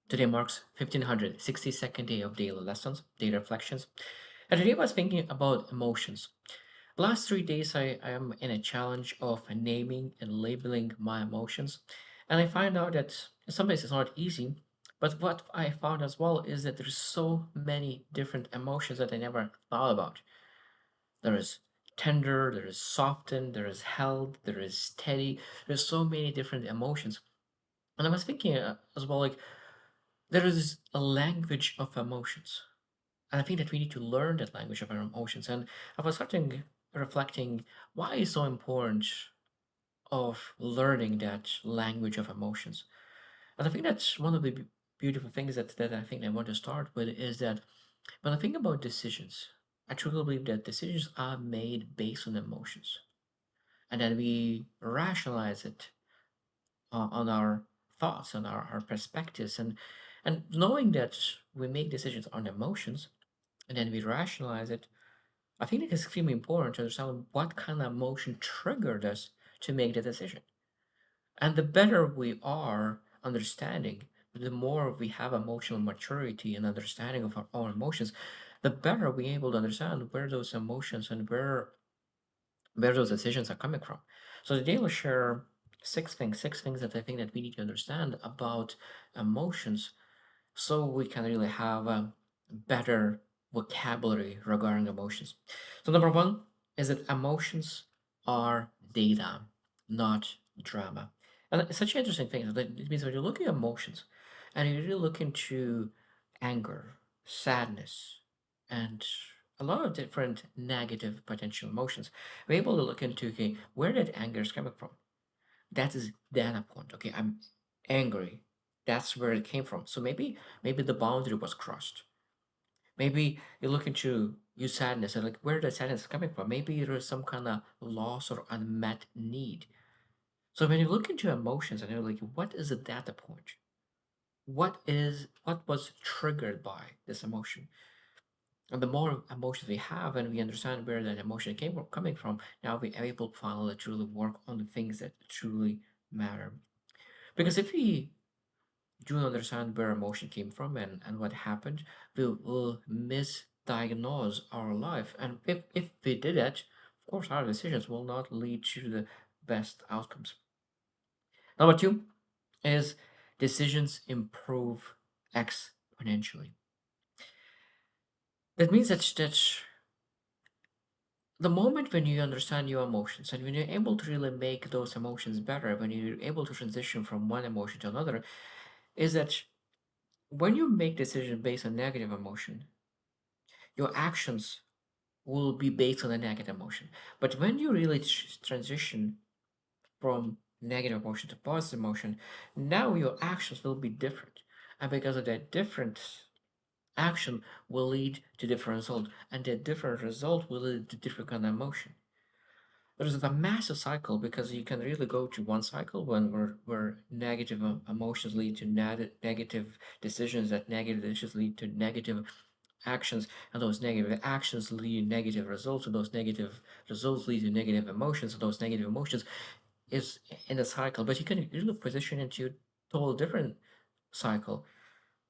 Today marks 1562nd day of daily lessons, daily reflections. And today I was thinking about emotions. Last 3 days I am in a challenge of naming and labeling my emotions. And I find out that sometimes it's not easy. But what I found as well is that there's so many different emotions that I never thought about. There is tender, there is softened, there is held, there is steady. There's so many different emotions. And I was thinking as well, like, there is a language of emotions. And I think that we need to learn that language of our emotions. And I was starting reflecting why it's so important of learning that language of emotions. And I think that's one of the beautiful things that I think I want to start with is that when I think about decisions, I truly believe that decisions are made based on emotions. And then we rationalize it on our thoughts, on our perspectives. And knowing that we make decisions on emotions and then we rationalize it, I think it is extremely important to understand what kind of emotion triggered us to make the decision. And the better we are understanding, the more we have emotional maturity and understanding of our own emotions, the better we're able to understand where those emotions and where those decisions are coming from. So today we'll share six things that I think that we need to understand about emotions so we can really have a better vocabulary regarding emotions. So number one is that emotions are data, not drama. And it's such an interesting thing. It means when you look at emotions and you really look into anger, sadness, and a lot of different negative potential emotions, we're able to look into, okay, where that anger is coming from. That is data point. Okay, I'm angry. That's where it came from. So maybe the boundary was crossed. Maybe you look into your sadness and like where the sadness is coming from. Maybe there is some kind of loss or unmet need. So when you look into emotions and you're like, what is the data point? What was triggered by this emotion? And the more emotions we have and we understand where that emotion coming from, now we are able to finally truly work on the things that truly matter. Because if we do understand where emotion came from and what happened, we will misdiagnose our life. And if we did that, of course, our decisions will not lead to the best outcomes. Number two is decisions improve exponentially. That means that the moment when you understand your emotions and when you're able to really make those emotions better, when you're able to transition from one emotion to another, is that when you make decisions based on negative emotion, your actions will be based on a negative emotion. But when you really transition from negative emotion to positive emotion, now your actions will be different. And because of that different action will lead to different result. And that different result will lead to different kind of emotion. There's a massive cycle because you can really go to one cycle where negative emotions lead to negative decisions, that negative decisions lead to negative actions, and those negative actions lead to negative results, and those negative results lead to negative emotions, and those negative emotions is in a cycle. But you can really position into a total different cycle.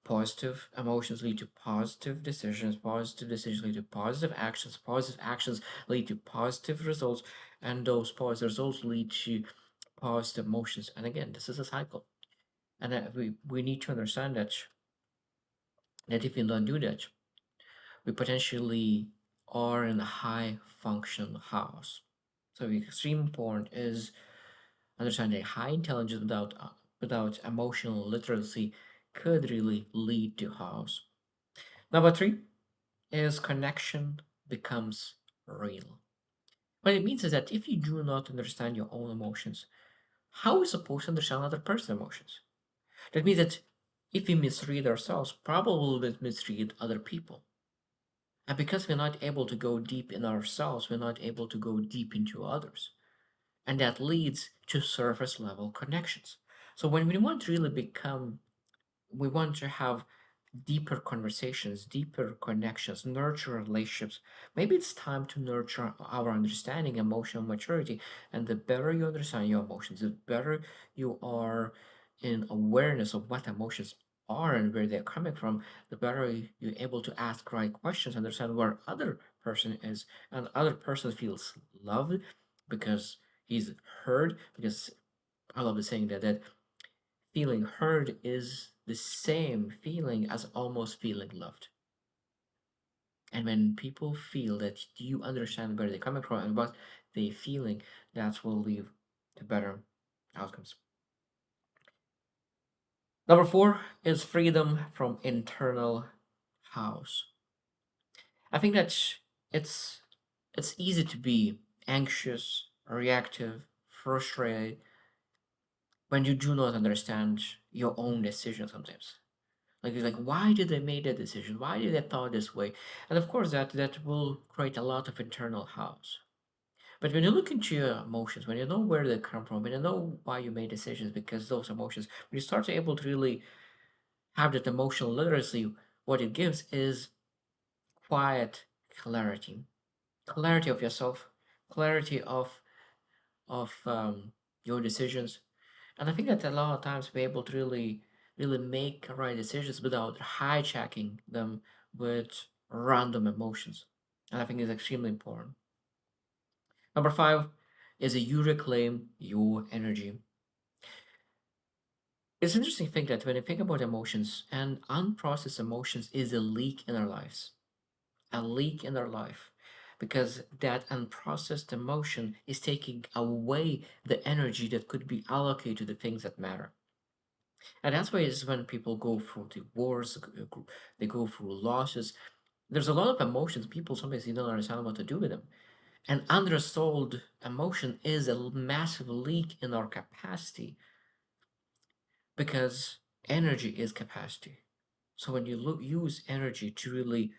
Positive emotions lead to positive decisions lead to positive actions lead to positive results, and those positive results lead to positive emotions. And again, this is a cycle. And we need to understand that if we don't do that, we potentially are in a high function house. So the extreme important is understanding high intelligence without emotional literacy could really lead to house. Number three is connection becomes real. What it means is that if you do not understand your own emotions, how are we supposed to understand other person's emotions? That means that if we misread ourselves, probably we'll misread other people. And because we're not able to go deep in ourselves, we're not able to go deep into others. And that leads to surface level connections. So when we want to really become, we want to have deeper conversations, deeper connections, nurture relationships. Maybe it's time to nurture our understanding, emotional maturity. And the better you understand your emotions, the better you are in awareness of what emotions are and where they're coming from, the better you're able to ask right questions, understand where other person is, and other person feels loved because he's heard. Because I love the saying that feeling heard is the same feeling as almost feeling loved. And when people feel that you understand where they're coming from and what they're feeling, that's will lead to better outcomes. Number four is freedom from internal house. I think that it's it's easy to be anxious, reactive, frustrated when you do not understand your own decision sometimes. Like it's like, why did they make that decision? Why did they thought this way? And of course that will create a lot of internal house. But when you look into your emotions, when you know where they come from, when you know why you made decisions, because those emotions, when you start to able to really have that emotional literacy, what it gives is quiet clarity, clarity of yourself, clarity of your decisions. And I think that a lot of times we're able to really make right decisions without hijacking them with random emotions. And I think it's extremely important. Number five is that you reclaim your energy. It's an interesting thing that when you think about emotions and unprocessed emotions is a leak in our lives, a leak in our life, because that unprocessed emotion is taking away the energy that could be allocated to the things that matter. And that's why it's when people go through the wars, they go through losses. There's a lot of emotions. People sometimes you don't understand what to do with them. And unresolved emotion is a massive leak in our capacity because energy is capacity. So when you use energy to really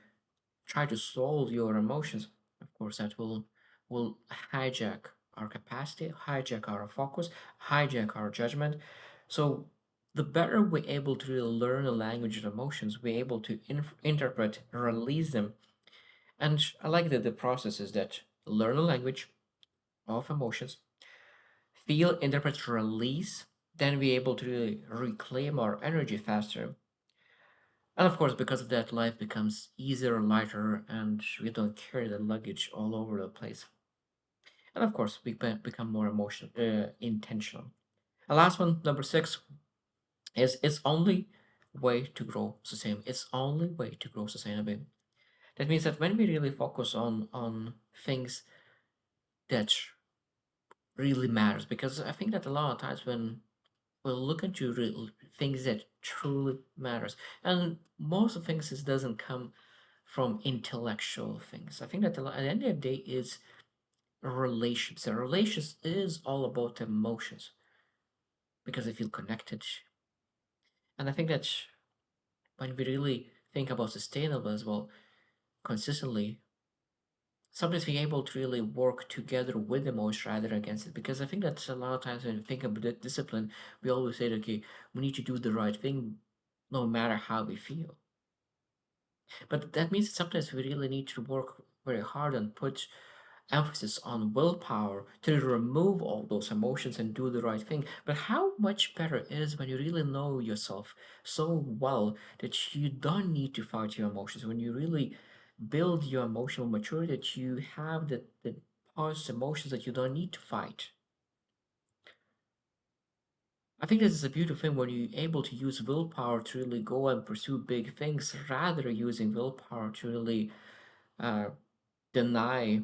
try to solve your emotions, of course, that will hijack our capacity, hijack our focus, hijack our judgment. So the better we're able to really learn the language of emotions, we're able to interpret, release them. And I like that the process is that learn the language of emotions, feel, interpret, release, then we're able to really reclaim our energy faster. And of course, because of that, life becomes easier, lighter, and we don't carry the luggage all over the place. And of course, we become more intentional. And last one, number six, is it's only way to grow sustainable. It's only way to grow sustainably. That means that when we really focus on things that really matters, because I think that a lot of times when we look into things that truly matters, and most of things is doesn't come from intellectual things. I think that at the end of the day is relations. And relations is all about emotions because they feel connected. And I think that when we really think about sustainable as well, consistently, sometimes we're able to really work together with emotion rather than against it. Because I think that a lot of times when we think about discipline, we always say, okay, we need to do the right thing no matter how we feel. But that means that sometimes we really need to work very hard and put emphasis on willpower to remove all those emotions and do the right thing. But how much better it is when you really know yourself so well that you don't need to fight your emotions, when you really build your emotional maturity, that you have the past emotions that you don't need to fight. I think this is a beautiful thing when you're able to use willpower to really go and pursue big things rather using willpower to really uh, deny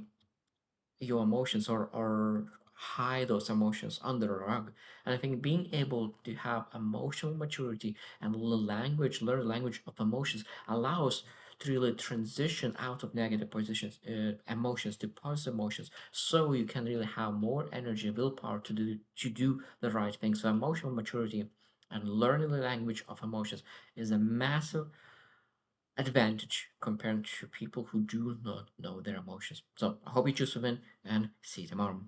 your emotions or hide those emotions under a rug. And I think being able to have emotional maturity and learn the language of emotions allows to really transition out of negative positions, emotions to positive emotions, so you can really have more energy and willpower to do the right thing. So emotional maturity and learning the language of emotions is a massive advantage compared to people who do not know their emotions. So I hope you choose to win and see you tomorrow.